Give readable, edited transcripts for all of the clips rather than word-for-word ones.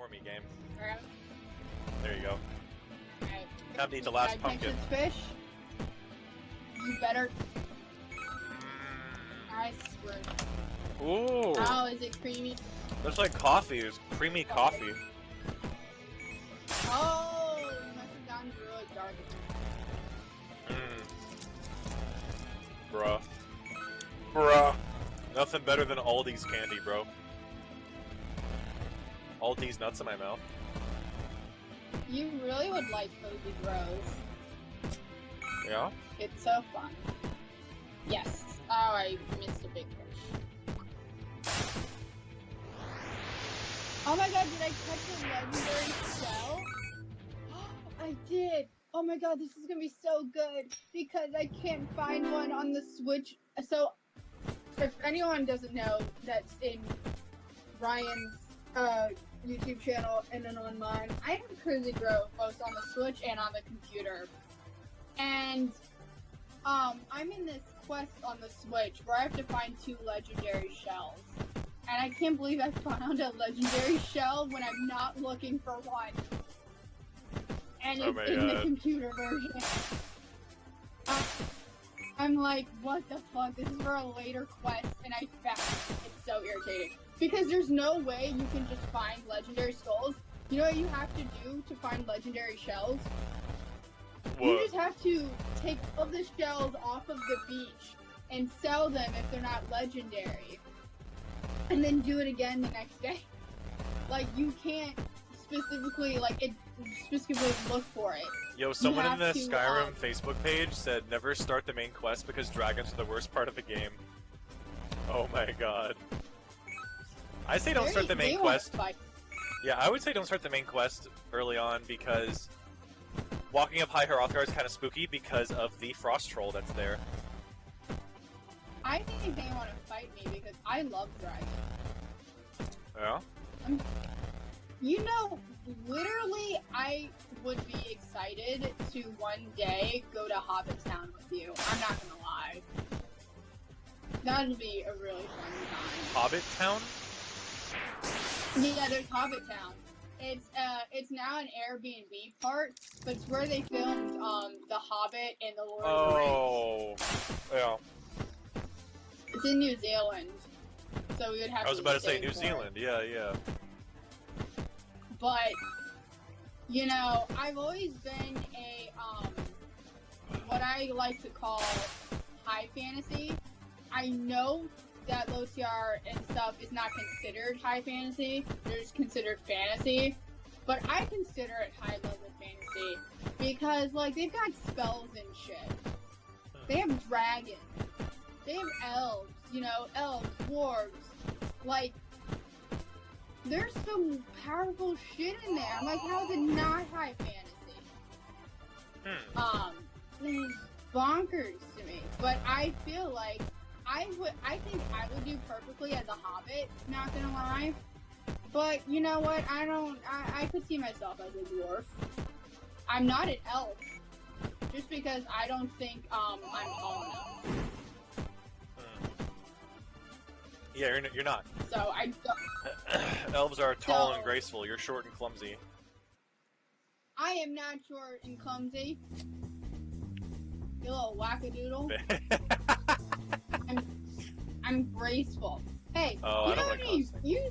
for me, game. Alright. There you go. Alright. Time to eat the last pumpkin. Catch this fish. You better. I swear. Ooh. Oh, is it creamy? That's like coffee. It's creamy coffee. Oh, it must have gotten really dark. Bruh. Bruh. Nothing better than Aldi's candy, bro. Aldi's nuts in my mouth. You really would like Cozy Bros. Yeah? It's so fun. Yes. Oh, I missed a big fish. Oh my god, did I catch a legendary shell? I did! Oh my god, this is gonna be so good because I can't find one on the Switch. So, if anyone doesn't know, that's in Ryan's YouTube channel and then on mine, I have Cozy Bro both on the Switch and on the computer. And I'm in this quest on the Switch where I have to find 2 legendary shells. And I can't believe I found a legendary shell when I'm not looking for one. And it's in the computer version. I'm like, what the fuck? This is for a later quest, and I found it. It's so irritating. Because there's no way you can just find legendary skulls. You know what you have to do to find legendary shells? What? You just have to take all the shells off of the beach and sell them if they're not legendary. And then do it again the next day. Like, you can't specifically, specifically look for it. Yo, someone in the Skyrim Facebook page said never start the main quest because dragons are the worst part of the game. Oh my god. I say don't start the main quest. Yeah, I would say don't start the main quest early on because walking up High Hrothgar is kind of spooky because of the frost troll that's there. I think they want to fight me because I love dragons. Yeah? You know, literally, I would be excited to one day go to Hobbit Town with you. I'm not gonna lie. That'd be a really fun time. Hobbit Town? Yeah, there's Hobbit Town. It's now an Airbnb part, but it's where they filmed The Hobbit and The Lord of the Rings. Oh, yeah. It's in New Zealand, so we would have to. I was about to say New Zealand. Yeah, yeah. But you know, I've always been a what I like to call high fantasy. I know that Lothiar and stuff is not considered high fantasy; they're just considered fantasy. But I consider it high level fantasy because, like, they've got spells and shit. They have dragons. They have elves. You know, elves, dwarves, like. There's some powerful shit in there. I'm like, how is it not high fantasy? It's bonkers to me. But I feel like I think I would do perfectly as a hobbit, not gonna lie. But you know what? I could see myself as a dwarf. I'm not an elf. Just because I don't think, I'm tall enough. Yeah, you're not. So I don't. Elves are tall and graceful. You're short and clumsy. I am not short and clumsy. You little wackadoodle. I'm graceful. Hey, oh, you know what you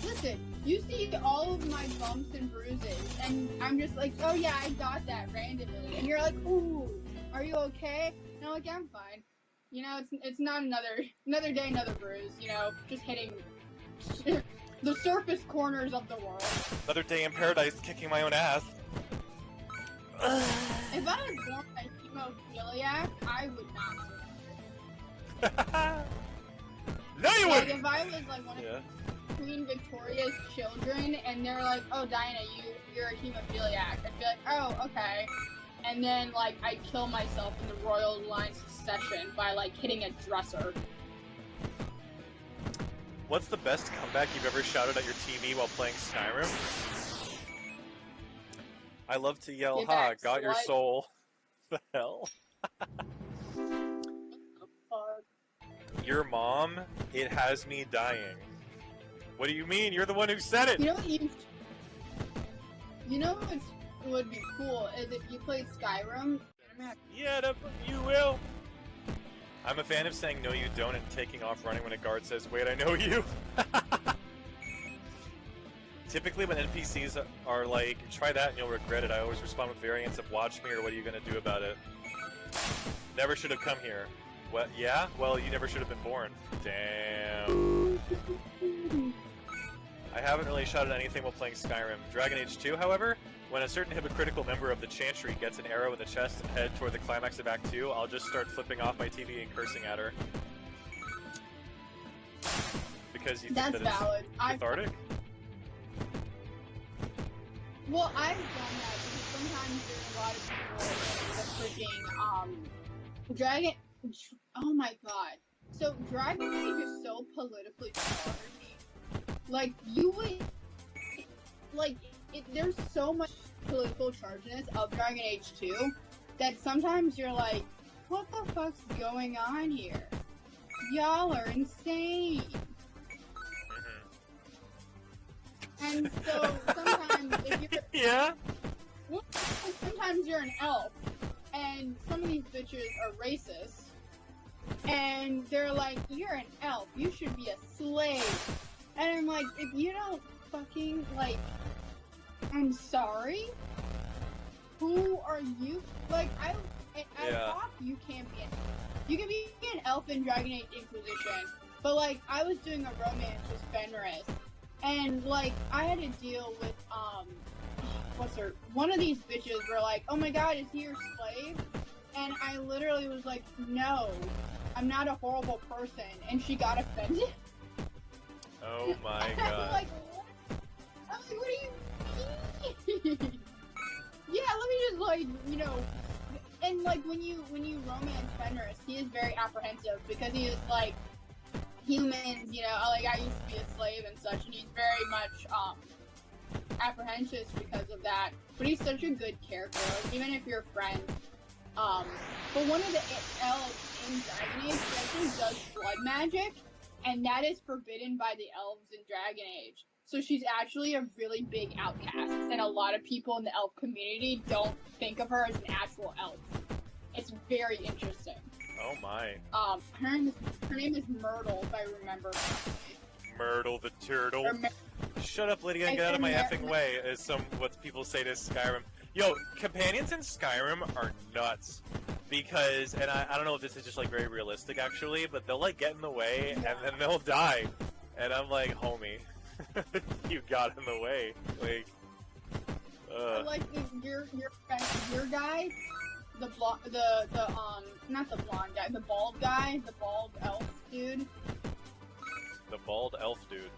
listen, you see all of my bumps and bruises, and I'm just like, oh yeah, I got that randomly. And you're like, ooh, are you okay? And I'm like, yeah, I'm fine. You know, it's not another day, another bruise. You know, just hitting the surface corners of the world. Another day in paradise, kicking my own ass. If I was born a hemophiliac, I would not. No, you wouldn't. Like if I was like one of Queen Victoria's children, and they're like, "Oh, Diana, you're a hemophiliac," I'd be like, "Oh, okay." And then, like, I'd kill myself in the royal line succession by, like, hitting a dresser. What's the best comeback you've ever shouted at your TV while playing Skyrim? I love to yell, "Ha, got your soul." The hell? Your mom, it has me dying. What do you mean? You're the one who said it! You know what You know what would be cool is if you played Skyrim. Yeah, you will! I'm a fan of saying no you don't and taking off running when a guard says, wait, I know you! Typically when NPCs are like, try that and you'll regret it, I always respond with variants of watch me or what are you gonna do about it? Never should have come here. What? Yeah? Well, you never should have been born. Damn. I haven't really shot at anything while playing Skyrim. Dragon Age 2, however, when a certain hypocritical member of the Chantry gets an arrow in the chest and head toward the climax of Act 2, I'll just start flipping off my TV and cursing at her. Because you think that valid. It's cathartic? Well, I've done that because sometimes there's a lot of people in the freaking, Dragon... Oh my god. So, Dragon Age is so politically charged. Like, you would... Like, there's so much political chargedness of Dragon Age 2 that sometimes you're like, what the fuck's going on here? Y'all are insane. And so sometimes if you're yeah. Well, sometimes you're an elf, and some of these bitches are racist, and they're like, "You're an elf. You should be a slave." And I'm like, if you don't fucking like, I'm sorry. Who are you? Like, I thought you can't be an elf. You can be an elf in Dragon Age Inquisition, but like, I was doing a romance with Fenris. And, like, I had to deal with, one of these bitches were like, oh my god, is he your slave? And I literally was like, no, I'm not a horrible person. And she got offended. Oh my god. I'm like, what do you mean? Yeah, let me just, like, you know, and, like, when you romance Fenris, he is very apprehensive because he is, like, humans, you know, like I used to be a slave and such, and he's very much apprehensive because of that. But he's such a good character, even if you're a friend. But one of the elves in Dragon Age actually does blood magic, and that is forbidden by the elves in Dragon Age. So she's actually a really big outcast, and a lot of people in the elf community don't think of her as an actual elf. It's very interesting. Oh my. Her name is Myrtle, if I remember correctly. Myrtle the turtle. Shut up, Lydia, and get out of my effing way, is what people say to Skyrim. Yo, companions in Skyrim are nuts. Because, and I don't know if this is just like very realistic actually, but they'll like get in the way and then they'll die. And I'm like, homie, you got in the way. Like, like your guy, not the blonde guy, the bald guy, the bald elf dude. The bald elf dude.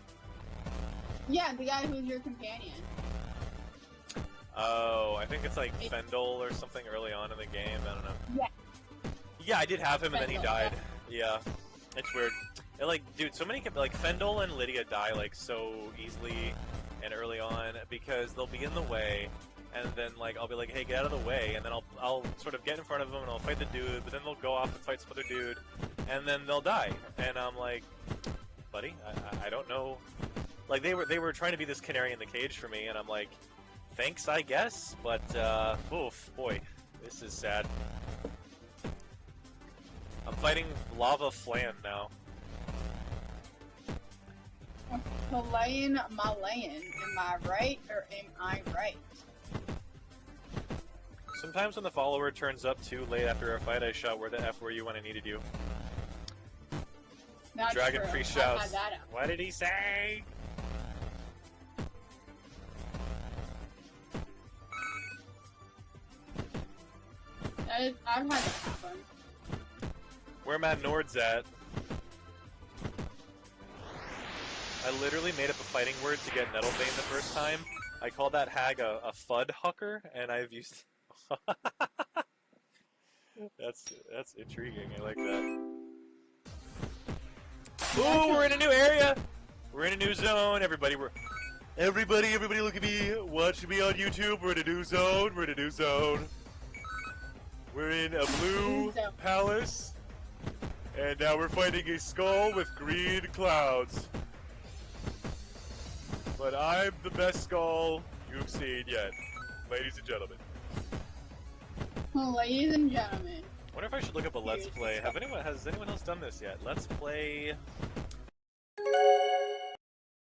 Yeah, the guy who's your companion. Oh, I think it's like Fendel or something early on in the game, I don't know. Yeah. Yeah, I did have him and then he died. Yeah. It's weird. And, like, dude, so many, like, Fendel and Lydia die, like, so easily and early on because they'll be in the way. And then, like, I'll be like, hey, get out of the way, and then I'll sort of get in front of them, and I'll fight the dude, but then they'll go off and fight some other dude, and then they'll die. And I'm like, buddy, I don't know. Like, they were trying to be this canary in the cage for me, and I'm like, thanks, I guess, but, oof, boy, this is sad. I'm fighting Lava Flan now. Malayan, am I right, or am I right? Sometimes when the follower turns up too late after a fight, I shout, where the F were you when I needed you? That's Dragon true. Priest shouts, what did he say? I've had that happen. Where Matt Nord's at? I literally made up a fighting word to get Nettlebane the first time. I called that hag a FUD hucker, and I've used... That's intriguing, I like that. Ooh, we're in a new area! We're in a new zone, everybody, everybody look at me, watch me on YouTube, we're in a new zone, We're in a blue palace, and now we're fighting a skull with green clouds. But I'm the best skull you've seen yet, ladies and gentlemen. Ladies and gentlemen. I wonder if I should look up a Let's Play. Has anyone else done this yet? Let's Play